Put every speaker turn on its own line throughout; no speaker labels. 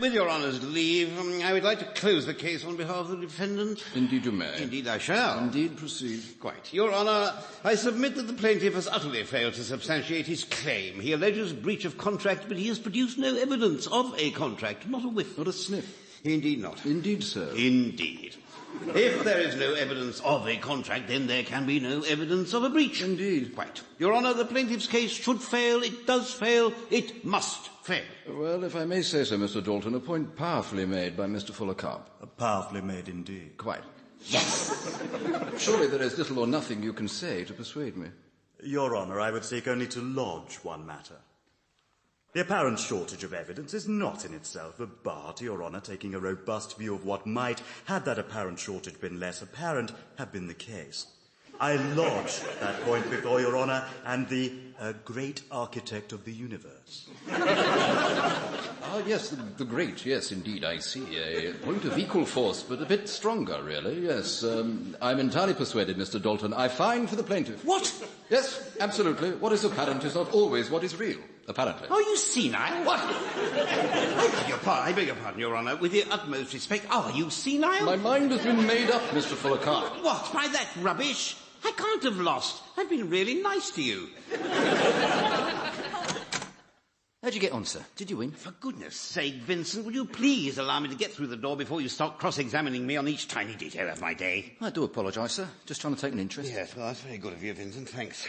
with your Honour's leave, I would like to close the case on behalf of the defendant.
Indeed you may.
Indeed I shall.
Indeed, proceed.
Quite. Your Honour, I submit that the plaintiff has utterly failed to substantiate his claim. He alleges breach of contract, but he has produced no evidence of a contract, not a whiff.
Not a sniff.
Indeed not.
Indeed so.
Indeed. If there is no evidence of a contract, then there can be no evidence of a breach.
Indeed.
Quite. Your Honour, the plaintiff's case should fail, it does fail, it must fail.
Well, if I may say so, Mr. Dalton, a point powerfully made by Mr. Fuller Carp.
Powerfully made indeed.
Quite.
Yes!
Surely there is little or nothing you can say to persuade me.
Your Honour, I would seek only to lodge one matter. The apparent shortage of evidence is not in itself a bar to Your Honour taking a robust view of what might, had that apparent shortage been less apparent, have been the case. I lodge that point before Your Honour and the great architect of the universe.
Yes, the great, yes, indeed, I see. A point of equal force, but a bit stronger, really, yes. I'm entirely persuaded, Mr. Dalton. I find for the plaintiff.
What?
Yes, absolutely. What is apparent is not always what is real, apparently.
Are you senile? What? I beg your pardon, Your Honour. With the utmost respect, are you senile?
My mind has been made up, Mr. Fuller Carp.
What? By that rubbish? I can't have lost. I've been really nice to you.
How'd you get on, sir? Did you win?
For goodness sake, Vincent, would you please allow me to get through the door before you start cross-examining me on each tiny detail of my day?
I do apologise, sir. Just trying to take an interest.
Yes, well, that's very good of you, Vincent. Thanks.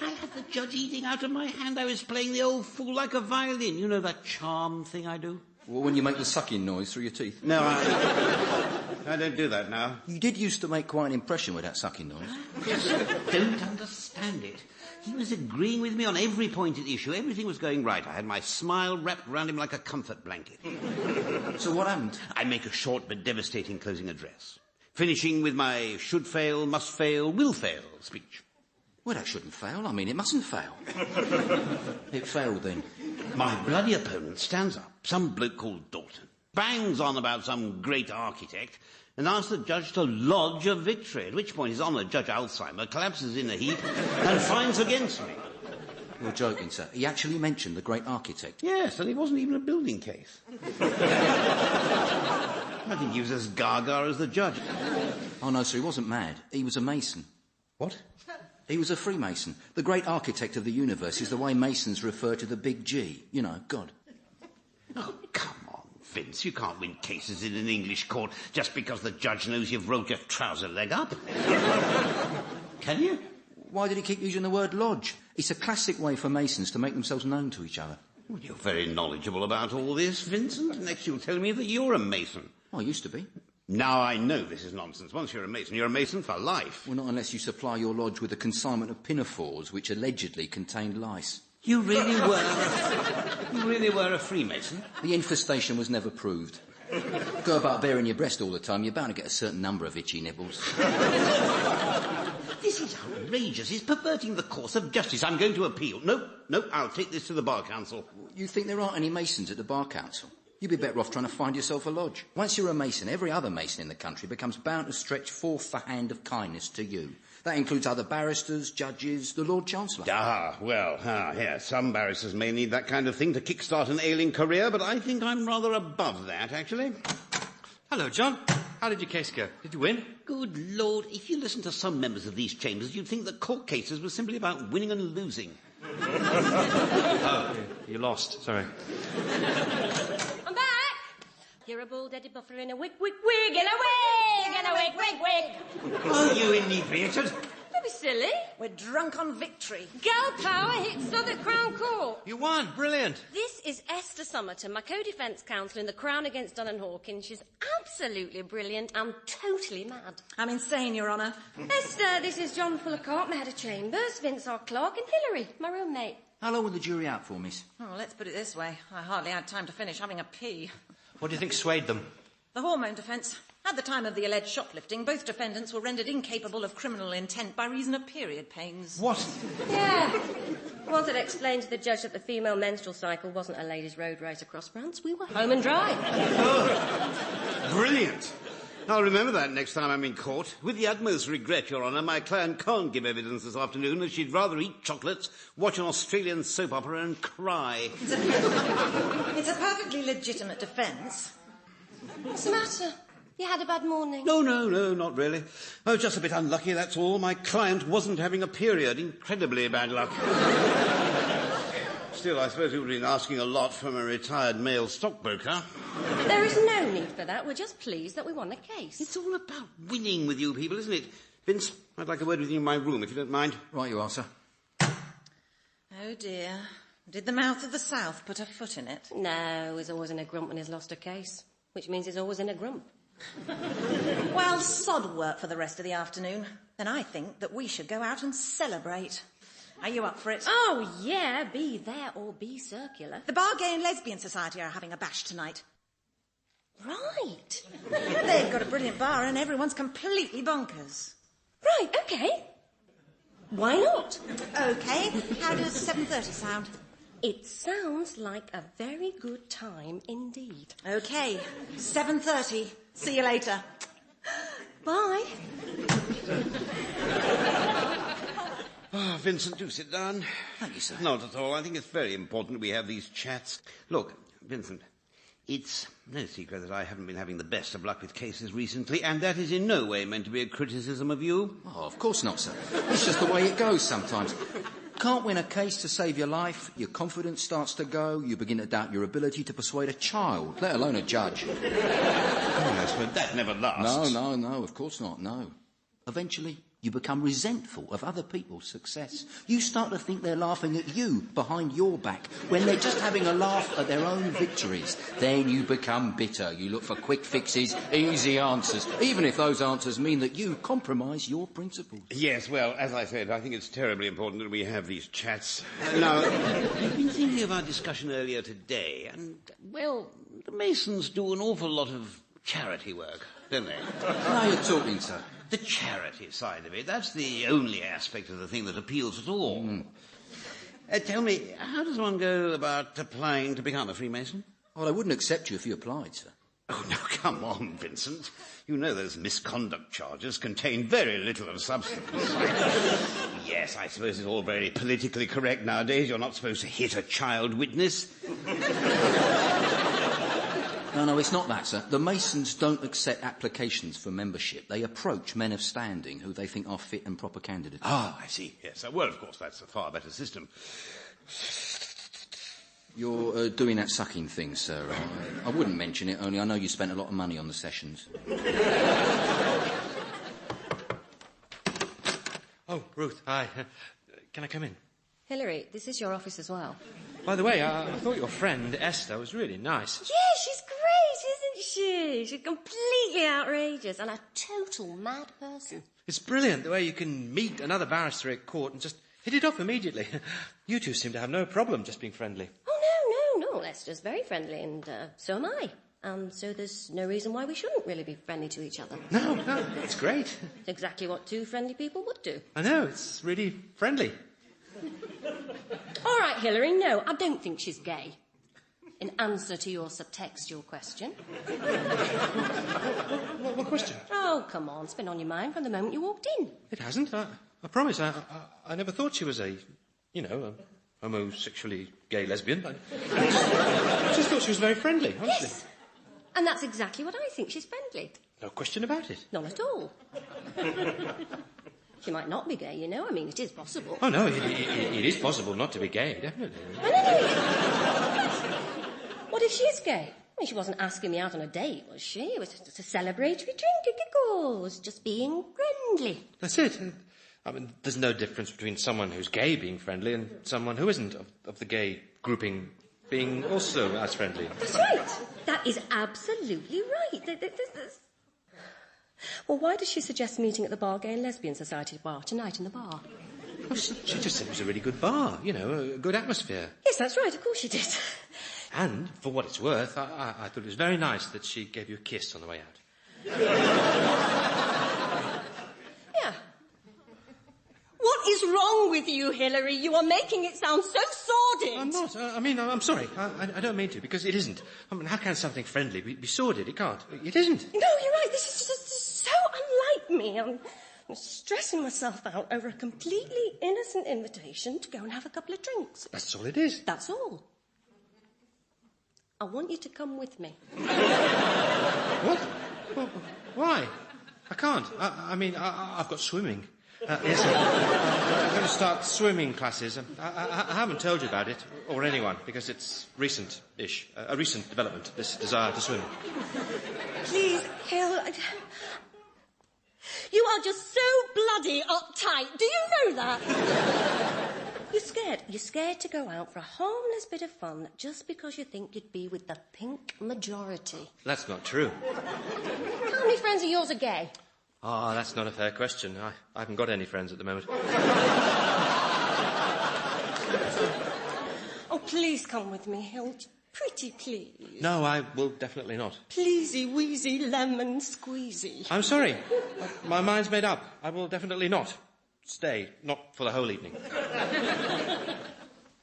I had the judge eating out of my hand. I was playing the old fool like a violin. You know that charm thing I do?
Well, when you make the sucking noise through your teeth.
No, I don't do that now.
You did used to make quite an impression with that sucking noise.
I don't understand it. He was agreeing with me on every point at issue. Everything was going right. I had my smile wrapped around him like a comfort blanket.
So what happened?
I make a short but devastating closing address, finishing with my should fail, must fail, will fail speech.
Well, that shouldn't fail. I mean, it mustn't fail. It failed then.
My bloody opponent stands up, some bloke called Dalton, bangs on about some great architect, and asks the judge to lodge a victory, at which point His Honour Judge Alzheimer collapses in a heap and finds against me.
You're joking, sir. He actually mentioned the great architect.
Yes, and it wasn't even a building case. I think he was as gaga as the judge.
Oh, no, sir, he wasn't mad. He was a Mason.
What?
He was a Freemason. The great architect of the universe is the way Masons refer to the big G. You know, God.
Oh, come on, Vince. You can't win cases in an English court just because the judge knows you've rolled your trouser leg up. Can you?
Why did he keep using the word lodge? It's a classic way for Masons to make themselves known to each other.
Well, you're very knowledgeable about all this, Vincent. Next you'll tell me that you're a Mason.
Oh, I used to be.
Now I know this is nonsense. Once you're a Mason for life.
Well, not unless you supply your lodge with a consignment of pinafores which allegedly contained lice.
You really were a Freemason?
The infestation was never proved. Go about bearing your breast all the time, you're bound to get a certain number of itchy nibbles.
This is outrageous. It's perverting the course of justice. I'm going to appeal. No, I'll take this to the Bar Council.
You think there aren't any Masons at the Bar Council? You'd be better off trying to find yourself a lodge. Once you're a Mason, every other Mason in the country becomes bound to stretch forth the hand of kindness to you. That includes other barristers, judges, the Lord Chancellor.
Yes, some barristers may need that kind of thing to kickstart an ailing career, but I think I'm rather above that, actually.
Hello, John. How did your case go? Did you win?
Good Lord, if you listen to some members of these chambers, you'd think that court cases were simply about winning and losing.
Oh, you lost. Sorry.
I'm back! You're a bald-headed buffer in a wig, in a wig.
Are you inebriated?
Don't be silly.
We're drunk on victory.
Girl power hits on the Crown Court.
You won. Brilliant.
This is Esther Summerton, my co-defence counsel in the Crown against Dunn & Hawkins. She's absolutely brilliant and totally mad.
I'm insane, Your Honour.
Esther, this is John Fuller Carp, my head of chambers, Vince, our clerk, and Hilary, my roommate.
How long were the jury out for, miss?
Oh, let's put it this way. I hardly had time to finish having a pee.
What do you think swayed them?
The hormone defence. At the time of the alleged shoplifting, both defendants were rendered incapable of criminal intent by reason of period pains.
What?
Yeah. Once I'd explained to the judge that the female menstrual cycle wasn't a ladies' road race across France, we were home and dry.
Oh, brilliant. I'll remember that next time I'm in court. With the utmost regret, Your Honour, my client can't give evidence this afternoon as she'd rather eat chocolates, watch an Australian soap opera and cry.
It's a perfectly legitimate defence.
What's the matter? You had a bad morning?
No, not really. I was just a bit unlucky, that's all. My client wasn't having a period. Incredibly bad luck. Still, I suppose we would have been asking a lot from a retired male stockbroker.
There is no need for that. We're just pleased that we won the case.
It's all about winning with you people, isn't it? Vince, I'd like a word with you in my room, if you don't mind.
Right you are, sir.
Oh, dear. Did the mouth of the South put a foot in it?
No, he's always in a grump when he's lost a case, which means he's always in a grump.
Well, sod work for the rest of the afternoon. Then I think that we should go out and celebrate. Are you up for it?
Oh, yeah, be there or be circular.
The Bar Gay and Lesbian Society are having a bash tonight.
Right.
They've got a brilliant bar and everyone's completely bonkers.
Right, OK. Why not?
OK, how does 7:30 sound?
It sounds like a very good time indeed.
OK, 7:30. See you later.
Bye.
Oh, Vincent, do sit down.
Thank you, sir.
Not at all. I think it's very important we have these chats. Look, Vincent, it's no secret that I haven't been having the best of luck with cases recently, and that is in no way meant to be a criticism of you.
Oh, of course not, sir. It's just the way it goes sometimes. Can't win a case to save your life, your confidence starts to go, you begin to doubt your ability to persuade a child, let alone a judge.
Oh, yes, but that never lasts.
No, of course not, no. Eventually, you become resentful of other people's success. You start to think they're laughing at you behind your back when they're just having a laugh at their own victories. Then you become bitter. You look for quick fixes, easy answers, even if those answers mean that you compromise your principles.
Yes, well, as I said, I think it's terribly important that we have these chats. Now, I've been thinking of our discussion earlier today, and, well, the Masons do an awful lot of charity work, don't they?
Now you're talking, sir.
The charity side of it, that's the only aspect of the thing that appeals at all. Tell me, how does one go about applying to become a Freemason?
Well, I wouldn't accept you if you applied, sir.
Oh, no, come on, Vincent. You know those misconduct charges contain very little of substance. Yes, I suppose it's all very politically correct nowadays. You're not supposed to hit a child witness.
No, it's not that, sir. The Masons don't accept applications for membership. They approach men of standing who they think are fit and proper candidates.
Ah, I see. Yes, well, of course, that's a far better system.
You're doing that sucking thing, sir. I wouldn't mention it, only I know you spent a lot of money on the sessions.
Oh, Ruth, hi. Can I come in?
Hilary, this is your office as well.
By the way, I thought your friend Esther was really nice.
Yeah, she's great, isn't she? She's completely outrageous and a total mad person.
It's brilliant the way you can meet another barrister at court and just hit it off immediately. You two seem to have no problem just being friendly.
Oh, no. Esther's very friendly and so am I. So there's no reason why we shouldn't really be friendly to each other.
No, it's great.
It's exactly what two friendly people would do.
I know, it's really friendly.
All right, Hilary, no, I don't think she's gay. In answer to your subtextual question.
What question?
Oh, come on, it's been on your mind from the moment you walked in.
It hasn't. I promise. I never thought she was a homosexually gay lesbian. I just thought she was very friendly, honestly.
Yes, and that's exactly what I think. She's friendly.
No question about it.
None at all. She might not be gay, you know. I mean, it is possible.
Oh, no, it is possible not to be gay, definitely.
What if she is gay? I mean, she wasn't asking me out on a date, was she? It was just a celebratory drink, a giggles, just being friendly.
That's it. I mean, there's no difference between someone who's gay being friendly and someone who isn't, of the gay grouping being also as friendly.
That's right. That is absolutely right. Well, why does she suggest meeting at the Bar Gay and Lesbian Society bar tonight in the bar?
Well, she just said it was a really good bar, a good atmosphere.
Yes, that's right, of course she did.
And, for what it's worth, I thought it was very nice that she gave you a kiss on the way out.
Yeah. What is wrong with you, Hilary? You are making it sound so sordid.
I'm not. I'm sorry. I don't mean to, because it isn't. I mean, how can something friendly be sordid? It can't. It isn't.
No, you're right. This is just me. I'm stressing myself out over a completely innocent invitation to go and have a couple of drinks.
That's all it is.
That's all. I want you to come with me.
What? Why? I can't. I've got swimming. Yes, I'm going to start swimming classes. I haven't told you about it, or anyone, because it's recent-ish. A recent development, this desire to swim.
Please, Hill. You are just so bloody uptight. Do you know that? You're scared. You're scared to go out for a harmless bit of fun just because you think you'd be with the pink majority.
That's not true.
How many friends of yours are gay?
Oh, that's not a fair question. I haven't got any friends at the moment.
Oh, please come with me, Hill. Pretty please.
No, I will definitely not.
Pleasey, wheezy, lemon squeezy.
I'm sorry. My mind's made up. I will definitely not stay. Not for the whole evening.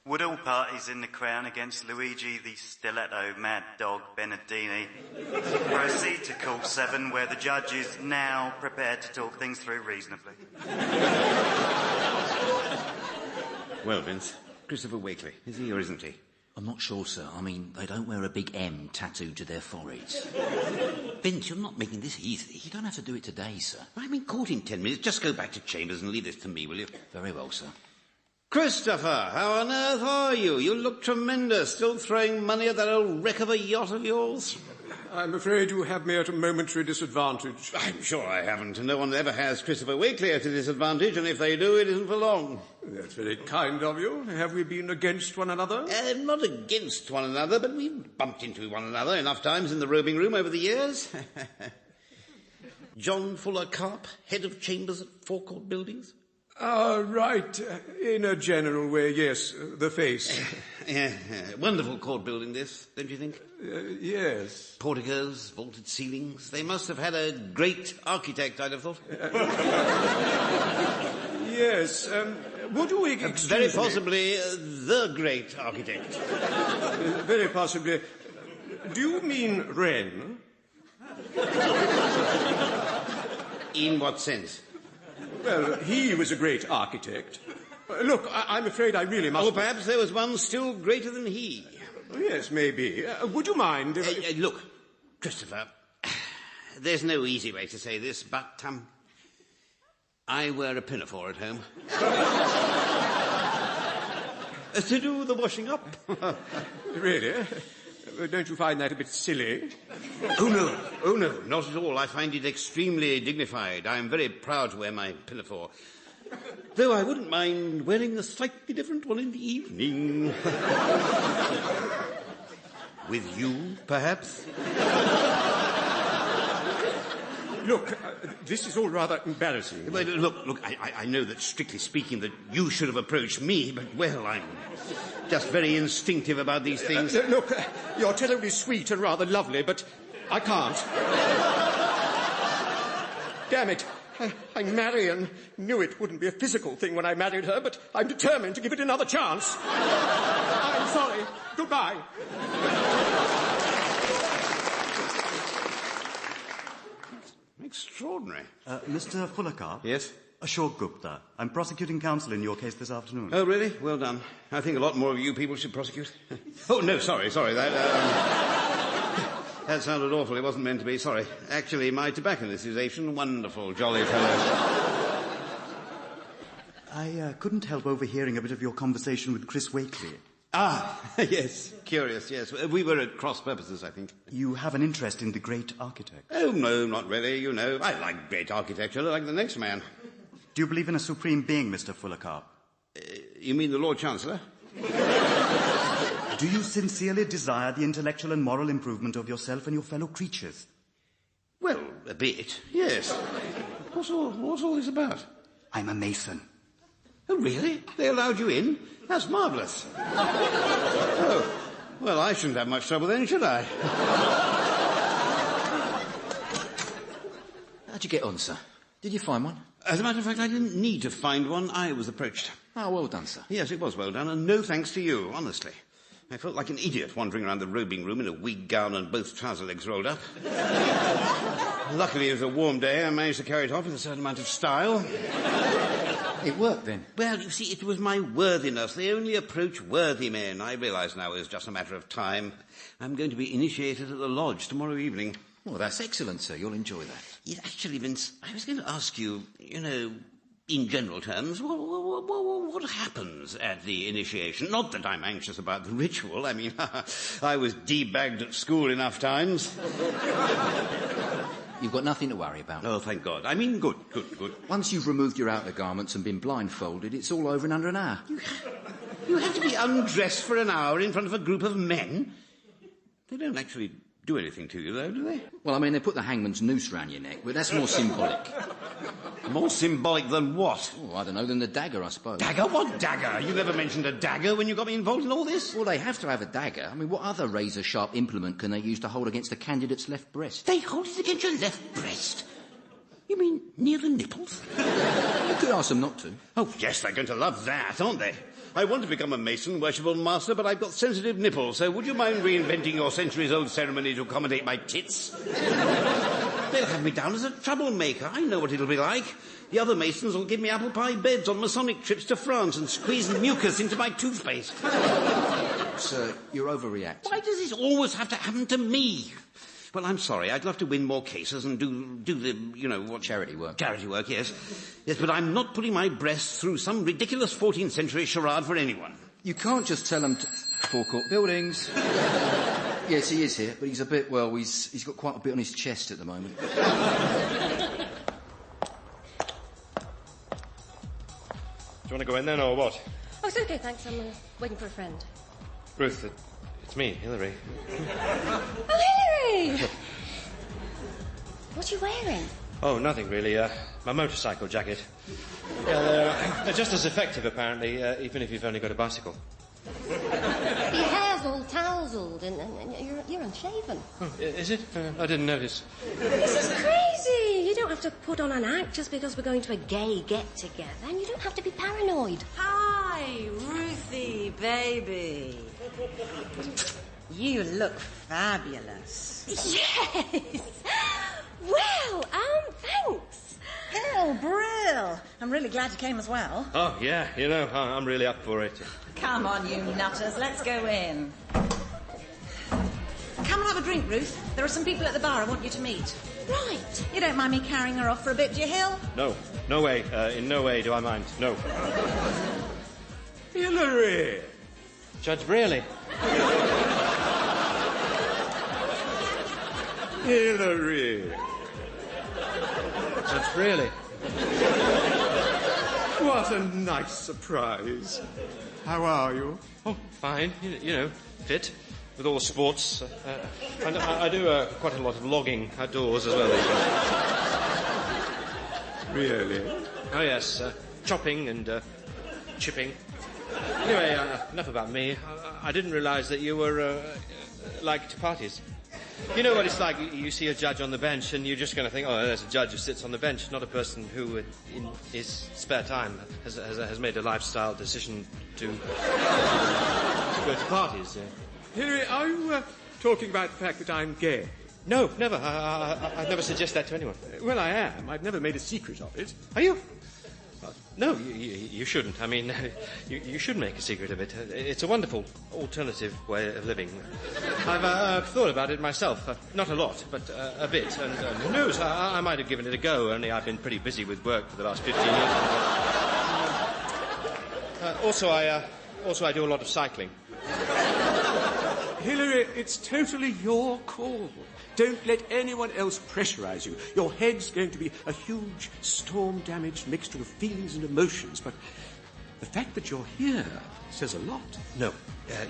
Would all parties in the Crown against Luigi the Stiletto Mad Dog Benedini proceed to Court 7, where the judge is now prepared to talk things through reasonably?
Well, Vince, Christopher Wakely, is he or isn't he?
I'm not sure, sir. I mean, they don't wear a big M tattooed to their foreheads.
Vince, you're not making this easy.
You don't have to do it today, sir.
I'm in court in 10 minutes. Just go back to Chambers and leave this to me, will you?
Very well, sir.
Christopher, how on earth are you? You look tremendous. Still throwing money at that old wreck of a yacht of yours?
I'm afraid you have me at a momentary disadvantage.
I'm sure I haven't. No one ever has Christopher Wakely at a disadvantage, and if they do, it isn't for long.
That's very kind of you. Have we been against one another?
Not against one another, but we've bumped into one another enough times in the robing room over the years. John Fuller Carp, head of Chambers at Forecourt Buildings.
Right. In a general way, yes. The face.
Yeah, wonderful court building, this, don't you think?
Yes.
Porticos, vaulted ceilings. They must have had a great architect, I'd have thought.
Yes. Would you excuse
Very
me?
possibly the great architect.
Very possibly. Do you mean Wren?
In what sense?
Well, he was a great architect. Look, I'm afraid I really must...
Or perhaps there was one still greater than he.
Yes, maybe. Would you mind if...
Look, Christopher, there's no easy way to say this, but, I wear a pinafore at home. To do the washing up.
Really? Don't you find that a bit silly?
Oh, no, not at all. I find it extremely dignified. I'm very proud to wear my pinafore. Though I wouldn't mind wearing a slightly different one in the evening. With you, perhaps?
Look, this is all rather embarrassing.
Well, look, I know that, strictly speaking, that you should have approached me, but, well, I'm just very instinctive about these things.
Look, you're terribly sweet and rather lovely, but I can't. Damn it. I'm Marion. Knew it wouldn't be a physical thing when I married her, but I'm determined to give it another chance. I'm sorry. Goodbye.
Extraordinary.
Mr. Fullercar?
Yes?
Ashok Gupta. I'm prosecuting counsel in your case this afternoon.
Oh, really? Well done. I think a lot more of you people should prosecute. Oh, no, sorry. That sounded awful. It wasn't meant to be. Sorry. Actually, my tobacconistization, wonderful, jolly fellow.
I couldn't help overhearing a bit of your conversation with Chris Wakely.
Ah, yes. Curious, yes. We were at cross purposes, I think.
You have an interest in the great architect.
Oh, no, not really. You know, I like great architecture like the next man.
Do you believe in a supreme being, Mr. Fullercar?
You mean the Lord Chancellor?
Do you sincerely desire the intellectual and moral improvement of yourself and your fellow creatures?
Well, a bit, yes. What's all this about?
I'm a Mason.
Oh, really? They allowed you in? That's marvellous. Oh, well, I shouldn't have much trouble then, should I?
How'd you get on, sir? Did you find one?
As a matter of fact, I didn't need to find one. I was approached.
Oh, well done, sir.
Yes, it was well done, and no thanks to you, honestly. I felt like an idiot wandering around the robing room in a wig gown and both trouser legs rolled up. Luckily, it was a warm day. I managed to carry it off with a certain amount of style.
It worked, then?
Well, you see, it was my worthiness. They only approach worthy men. I realise now it's just a matter of time. I'm going to be initiated at the lodge tomorrow evening.
Well, that's excellent, sir. You'll enjoy that.
Yeah, actually, Vince, I was going to ask you, in general terms, what happens at the initiation? Not that I'm anxious about the ritual. I mean, I was debagged at school enough times.
You've got nothing to worry about.
Oh, thank God. I mean, good.
Once you've removed your outer garments and been blindfolded, it's all over in under an hour.
You have to be undressed for an hour in front of a group of men? They don't actually do anything to you, though, do they?
Well, I mean, they put the hangman's noose round your neck, but that's more symbolic.
More symbolic than what?
Oh, I don't know, than the dagger, I suppose.
Dagger? What dagger? You never mentioned a dagger when you got me involved in all this?
Well, they have to have a dagger. I mean, what other razor-sharp implement can they use to hold against the candidate's left breast?
They hold it against your left breast? You mean near the nipples?
You could ask them not to.
Oh, yes, they're going to love that, aren't they? I want to become a Mason, worshipful master, but I've got sensitive nipples, so would you mind reinventing your centuries-old ceremony to accommodate my tits? They'll have me down as a troublemaker. I know what it'll be like. The other Masons will give me apple pie beds on Masonic trips to France and squeeze mucus into my toothpaste.
Sir, you're overreacting.
Why does this always have to happen to me? Well, I'm sorry. I'd love to win more cases and do the, what...
Charity work.
Charity work, yes. Yes, but I'm not putting my breasts through some ridiculous 14th century charade for anyone.
You can't just tell them to... Forecourt buildings. Yes, he is here, but he's a bit, he's got quite a bit on his chest at the moment.
Do you want to go in then, or what?
Oh, it's okay, thanks. I'm waiting for a friend.
Ruth, it's me, Hilary.
Oh, Hilary! What are you wearing?
Oh, nothing really. My motorcycle jacket. Yeah, they're just as effective, apparently, even if you've only got a bicycle.
Your hair's all tousled and you're unshaven.
Oh, is it? I didn't notice.
This is crazy. You don't have to put on an act just because we're going to a gay get-together, and you don't have to be paranoid.
Hi, Ruthie, baby. You look fabulous.
Yes! Well, thanks.
Hell, Brill. I'm really glad you came as well.
Oh, yeah, I'm really up for it.
Come on, you nutters, let's go in. Come and have a drink, Ruth. There are some people at the bar I want you to meet.
Right.
You don't mind me carrying her off for a bit, do you, Hill?
No way. In no way do I mind. No.
Hilary!
Judge Brearley.
Hilary!
Judge Brearley.
What a nice surprise. How are you?
Oh, fine. Fit. With all the sports. And I do quite a lot of logging outdoors as well.
Really?
Oh, yes. Chopping and chipping. Anyway, enough about me. I didn't realise that you were liked parties. You know what it's like? You see a judge on the bench and you're just going to think, oh, there's a judge who sits on the bench, not a person who, in his spare time, has made a lifestyle decision to go to parties. Hilary,
are you talking about the fact that I'm gay?
No, never. I'd never suggest that to anyone.
Well, I am. I've never made a secret of it.
Are you? No, you shouldn't. I mean, you should make a secret of it. It's a wonderful alternative way of living. I've thought about it myself. Not a lot, but a bit. And who knows, I might have given it a go, only I've been pretty busy with work for the last 15 years. Also, I do a lot of cycling.
Hilary, it's totally your call. Don't let anyone else pressurize you. Your head's going to be a huge, storm-damaged mixture of feelings and emotions, but the fact that you're here says a lot.
No,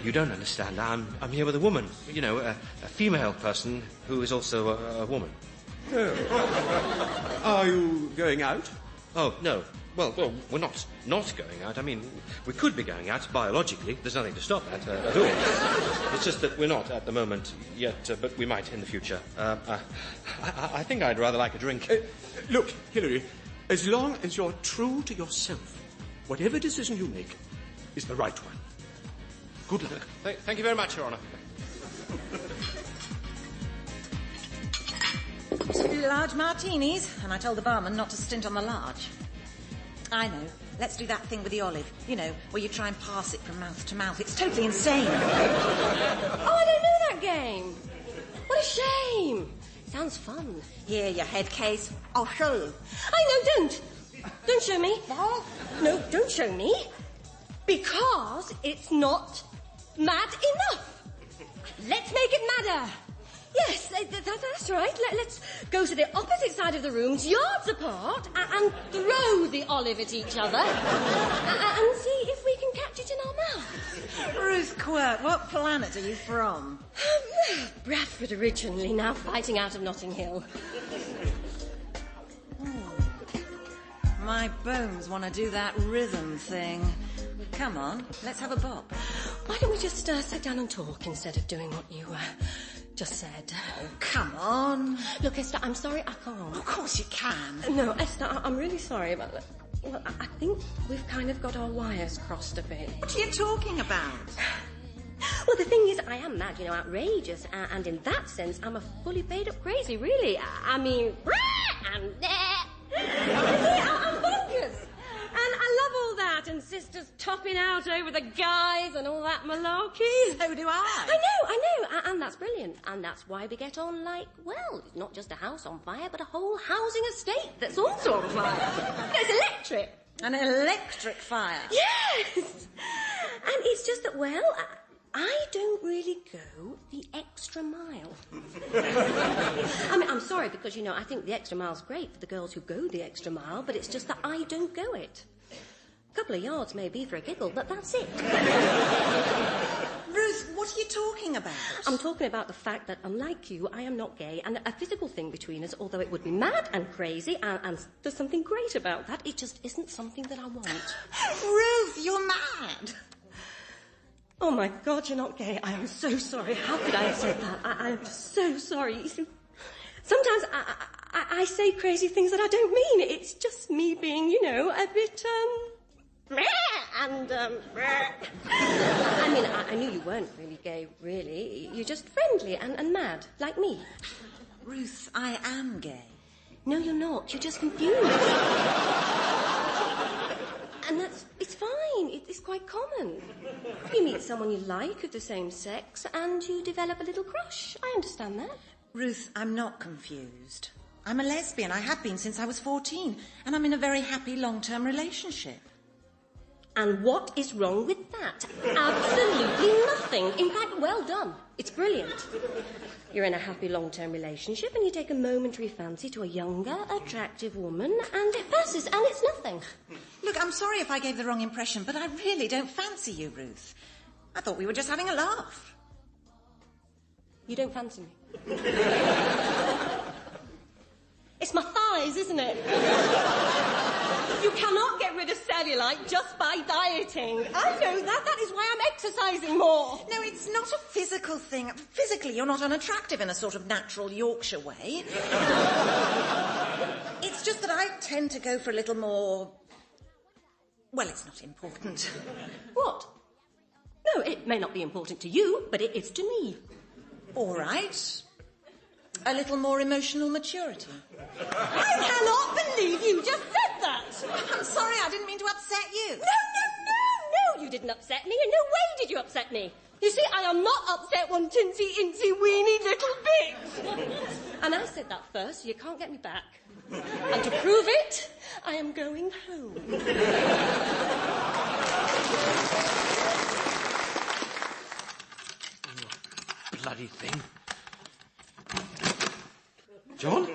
you don't understand. I'm here with a woman. A female person who is also a woman.
Oh. Are you going out?
Oh, no. Well, we're not going out. I mean, we could be going out biologically. There's nothing to stop that at all. It's just that we're not at the moment yet, but we might in the future. I think I'd rather like a drink.
Look, Hilary, as long as you're true to yourself, whatever decision you make is the right one.
Good luck. Thank you very much, Your Honour.
2 large martinis, and I told the barman not to stint on the large. I know. Let's do that thing with the olive. You know, where you try and pass it from mouth to mouth. It's totally insane.
Oh, I don't know that game. What a shame. Sounds fun.
Here, your head case.
I'll show you. I know, don't. Don't show me. No, don't show me. Because it's not mad enough. Let's make it madder. Yes, that's right. Let's go to the opposite side of the rooms, yards apart, and throw the olive at each other and see if we can catch it in our mouths.
Ruth Quirt, what planet are you from?
Bradford originally, now fighting out of Notting Hill.
My bones want to do that rhythm thing. Come on, let's have a bop.
Why don't we just sit down and talk instead of doing what you just said?
Oh, come on.
Look, Esther, I'm sorry, I can't.
Of course you can.
No, Esther, I'm really sorry about that. Well, I think we've kind of got our wires crossed a bit.
What are you talking about?
Well, the thing is, I am mad, outrageous, and in that sense, I'm a fully paid-up crazy, really. I mean, and I'm bonkers. And I love all that, and sisters topping out over the guys and all that malarkey.
So do I.
I know, and that's brilliant. And that's why we get on like, well, it's not just a house on fire, but a whole housing estate that's also on fire. It's electric.
An electric fire.
Yes. And it's just that, well, I don't really go the extra mile. I mean, I'm sorry, because, I think the extra mile's great for the girls who go the extra mile, but it's just that I don't go it. A couple of yards maybe for a giggle, but that's it.
Ruth, what are you talking about?
I'm talking about the fact that, unlike you, I am not gay, and a physical thing between us, although it would be mad and crazy, and there's something great about that, it just isn't something that I want.
Ruth, you're mad.
Oh, my God, you're not gay. I am so sorry. How could I have said that? I am so sorry. You see, sometimes I say crazy things that I don't mean. It's just me being, a bit, and, I mean, I knew you weren't really gay, really. You're just friendly and mad, like me.
Ruth, I am gay.
No, you're not. You're just confused. And it's fine. It's quite common. You meet someone you like of the same sex and you develop a little crush. I understand that.
Ruth, I'm not confused. I'm a lesbian. I have been since I was 14. And I'm in a very happy long-term relationship.
And what is wrong with that? Absolutely nothing. In fact, well done. It's brilliant. You're in a happy long-term relationship and you take a momentary fancy to a younger, attractive woman and it passes and it's nothing.
Look, I'm sorry if I gave the wrong impression, but I really don't fancy you, Ruth. I thought we were just having a laugh.
You don't fancy me? It's my thighs, isn't it? You cannot get rid of cellulite just by dieting. I know that. That is why I'm exercising more.
No, it's not a physical thing. Physically, you're not unattractive in a sort of natural Yorkshire way. It's just that I tend to go for a little more... Well, it's not important.
What? No, it may not be important to you, but it is to me.
All right. A little more emotional maturity.
I cannot believe you just said that.
I'm sorry, I didn't mean to upset you.
No, you didn't upset me. In no way did you upset me. You see, I am not upset one tinsy-insy weeny little bit. And I said that first, so you can't get me back. And to prove it, I am going home.
Bloody thing.
John?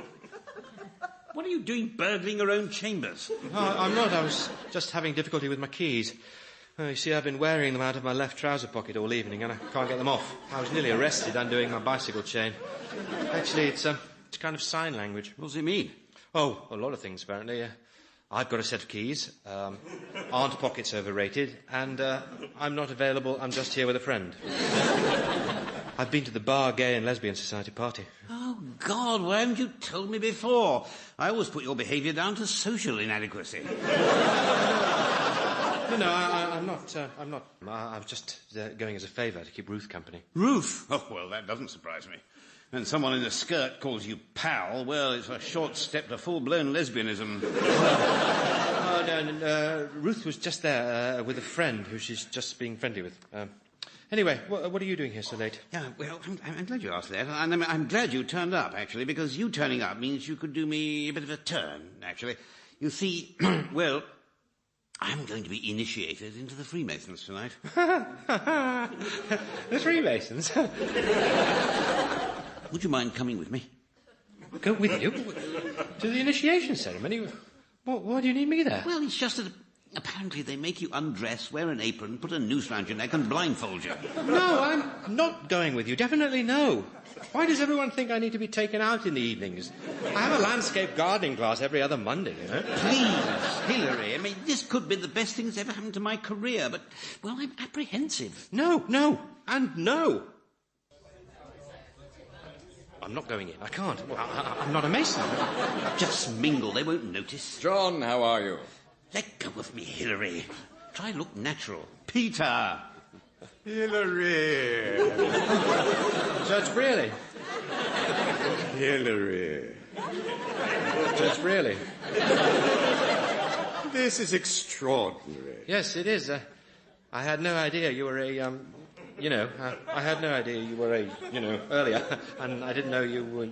What are you doing burgling your own chambers?
Oh, I'm not. I was just having difficulty with my keys. You see, I've been wearing them out of my left trouser pocket all evening and I can't get them off. I was nearly arrested undoing my bicycle chain. Actually, it's kind of sign language.
What does it mean?
Oh, a lot of things, apparently. I've got a set of keys. Aren't pockets overrated? And I'm not available. I'm just here with a friend. I've been to the Bar Gay and Lesbian Society party.
Oh, God, why haven't you told me before? I always put your behaviour down to social inadequacy.
No, I'm not. I was just going as a favour to keep Ruth company.
Ruth? Oh, well, that doesn't surprise me. When someone in a skirt calls you pal, well, it's a short step to full-blown lesbianism.
Oh, no, Ruth was just there with a friend who she's just being friendly with. Anyway, what are you doing here so late?
Yeah, well, I'm glad you asked that. And I'm glad you turned up, actually, because you turning up means you could do me a bit of a turn, actually. You see, well, I'm going to be initiated into the Freemasons tonight.
The Freemasons?
Would you mind coming with me?
Go with you? To the initiation ceremony? Why do you need me there?
Well, it's just that apparently they make you undress, wear an apron, put a noose round your neck and blindfold you.
No, I'm not going with you. Definitely no. Why does everyone think I need to be taken out in the evenings? I have a landscape gardening class every other Monday, you know.
Please, Hilary, I mean, this could be the best thing that's ever happened to my career, but, well, I'm apprehensive.
No, and no. I'm not going in. I can't. I'm not a Mason.
Just mingle. They won't notice.
John, how are you?
Let go of me, Hilary. Try look natural. Peter.
Hilary.
Judge Brearley.
Hilary.
Judge Brearley.
This is extraordinary.
Yes, it is. I had no idea you were a, I had no idea you were earlier, and I didn't know you were,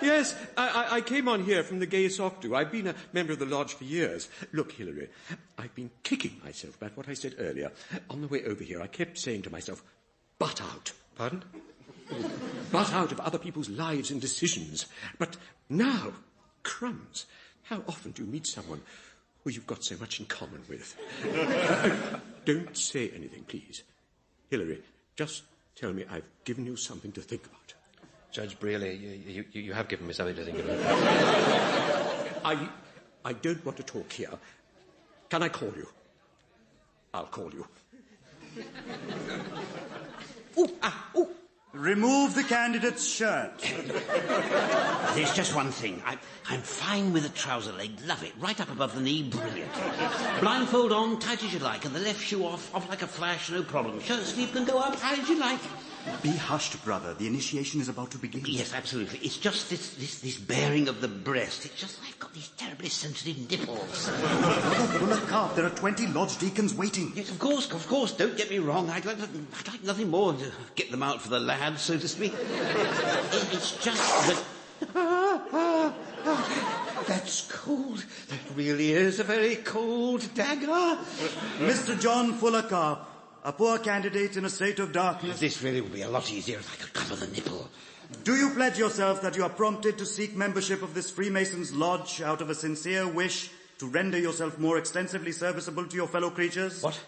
Yes, I came on here from the Gay Soctu. I've been a member of the lodge for years. Look, Hilary, I've been kicking myself about what I said earlier. On the way over here, I kept saying to myself, butt out.
Pardon?
Butt out of other people's lives and decisions. But now, crumbs, how often do you meet someone who you've got so much in common with? Don't say anything, please. Hilary, just tell me I've given you something to think about.
Judge Brearley, you have given me something to think about.
I don't want to talk here. Can I call you? I'll call you.
Ooh. Remove the candidate's shirt.
There's just one thing. I'm fine with a trouser leg. Love it. Right up above the knee. Brilliant. Blindfold on, tight as you like, and the left shoe off like a flash, no problem. Shirt sleeve can go up high as you like.
Be hushed, brother. The initiation is about to begin.
Yes, absolutely. It's just this bearing of the breast. It's just I've got these terribly sensitive nipples.
Bullock, there are 20 lodge deacons waiting.
Yes, of course. Don't get me wrong. I'd like nothing more to get them out for the lads, so to speak. It's just that... That's cold. That really is a very cold dagger.
Mr. John Fullercarp, a poor candidate in a state of darkness.
This really would be a lot easier if I could cover the nipple.
Do you pledge yourself that you are prompted to seek membership of this Freemasons' Lodge out of a sincere wish to render yourself more extensively serviceable to your fellow creatures?
What?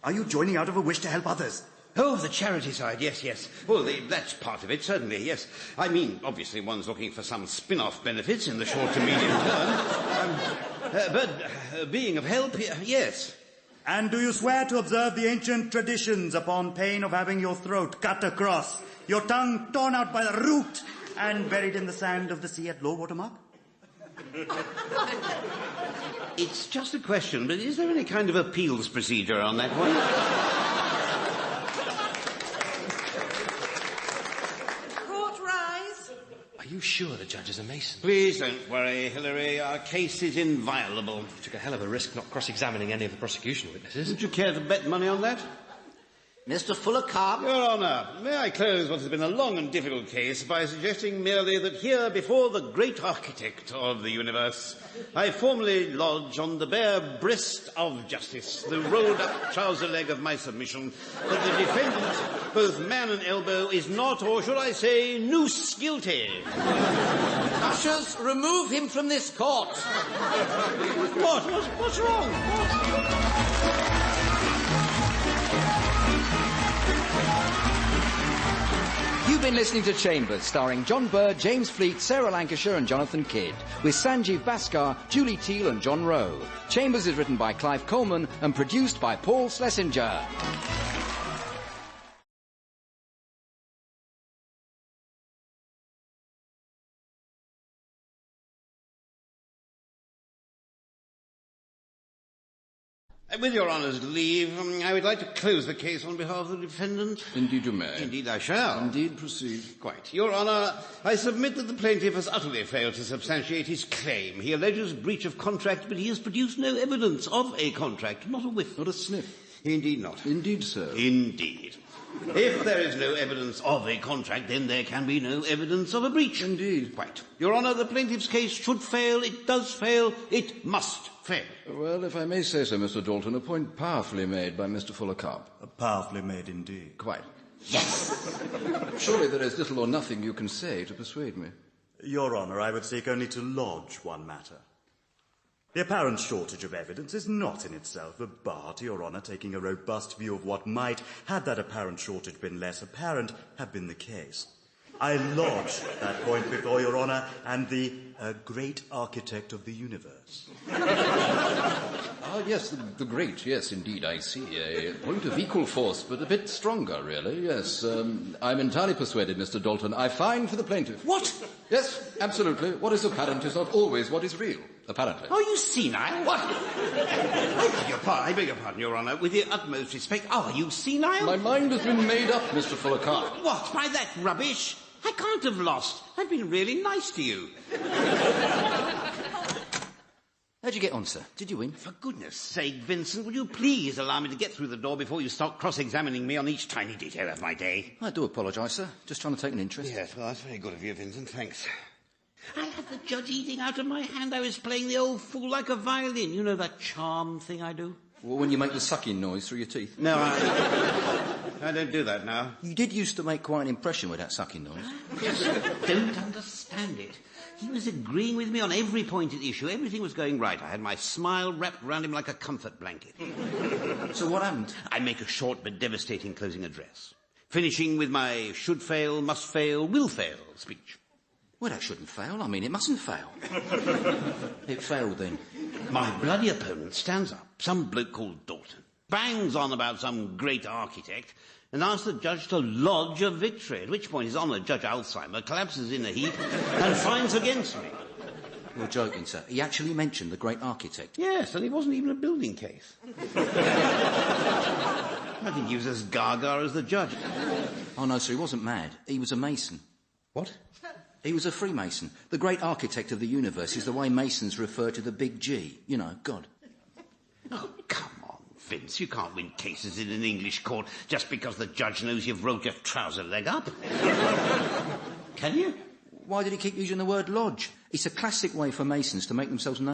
Are you joining out of a wish to help others?
Oh, the charity side, yes. Well, that's part of it, certainly, yes. I mean, obviously one's looking for some spin-off benefits in the short to medium term. But being of help, yes.
And do you swear to observe the ancient traditions upon pain of having your throat cut across, your tongue torn out by the root, and buried in the sand of the sea at low water mark?
It's just a question, but is there any kind of appeals procedure on that one?
Are you sure the judge is a Mason?
Please don't worry, Hilary. Our case is inviolable.
You took a hell of a risk not cross-examining any of the prosecution witnesses.
Would you care to bet money on that?
Mr. Fullercarp.
Your Honour, may I close what has been a long and difficult case by suggesting merely that here before the great architect of the universe, I formally lodge on the bare breast of justice the rolled-up trouser leg of my submission that the defendant, both man and elbow, is not, or should I say, noose guilty.
Ushers, remove him from this court.
What's wrong? What?
You've been listening to Chambers, starring John Bird, James Fleet, Sarah Lancashire and Jonathan Kidd, with Sanjeev Bhaskar, Julie Teal and John Rowe. Chambers is written by Clive Coleman and produced by Paul Schlesinger.
With Your Honour's leave, I would like to close the case on behalf of the defendant.
Indeed you may.
Indeed I shall.
Indeed, proceed.
Quite. Your Honour, I submit that the plaintiff has utterly failed to substantiate his claim. He alleges breach of contract, but he has produced no evidence of a contract, not a whiff.
Not a sniff.
Indeed not.
Indeed so.
Indeed. If there is no evidence of a contract, then there can be no evidence of a breach.
Indeed.
Quite. Your Honour, the plaintiff's case should fail. It does fail. It must fail.
Well, if I may say so, Mr. Dalton, a point powerfully made by Mr. Fuller Carp.
Powerfully made indeed.
Quite.
Yes.
Surely there is little or nothing you can say to persuade me.
Your Honour, I would seek only to lodge one matter. The apparent shortage of evidence is not in itself a bar to Your Honour taking a robust view of what might, had that apparent shortage been less apparent, have been the case. I lodge that point before Your Honour and the great architect of the universe.
Ah, yes, the great, yes, indeed, I see. A point of equal force, but a bit stronger, really, yes. I'm entirely persuaded, Mr. Dalton. I find for the plaintiff.
What?
Yes, absolutely. What is apparent is not always what is real, apparently.
Are you senile? What? I beg your pardon, Your Honour. With the utmost respect, are you senile?
My mind has been made up, Mr. Fuller Carp.
What? By that rubbish? I can't have lost. I've been really nice to you.
How'd you get on, sir? Did you win?
For goodness sake, Vincent, would you please allow me to get through the door before you start cross-examining me on each tiny detail of my day?
I do apologise, sir. Just trying to take an interest.
Yes, well, that's very good of you, Vincent. Thanks. I had the judge eating out of my hand. I was playing the old fool like a violin. You know that charm thing I do?
Well, when you make the sucking noise through your teeth.
No, I don't do that now.
You did used to make quite an impression with that sucking noise.
I just don't understand it. He was agreeing with me on every point at issue. Everything was going right. I had my smile wrapped around him like a comfort blanket.
So what happened?
I make a short but devastating closing address, finishing with my should fail, must fail, will fail speech.
Well, that shouldn't fail. I mean, it mustn't fail. It failed then.
My bloody opponent stands up, some bloke called Dalton, bangs on about some great architect, and asks the judge to lodge a victory, at which point His Honour Judge Alzheimer collapses in a heap and finds against me.
You're joking, sir. He actually mentioned the great architect.
Yes, and it wasn't even a building case. I think he was as gaga as the judge.
Oh, no, sir, he wasn't mad. He was a Mason.
What?
He was a Freemason. The great architect of the universe is the way Masons refer to the big G. You know, God.
Oh, come on, Vince. You can't win cases in an English court just because the judge knows you've rolled your trouser leg up. Can you?
Why did he keep using the word lodge? It's a classic way for Masons to make themselves known.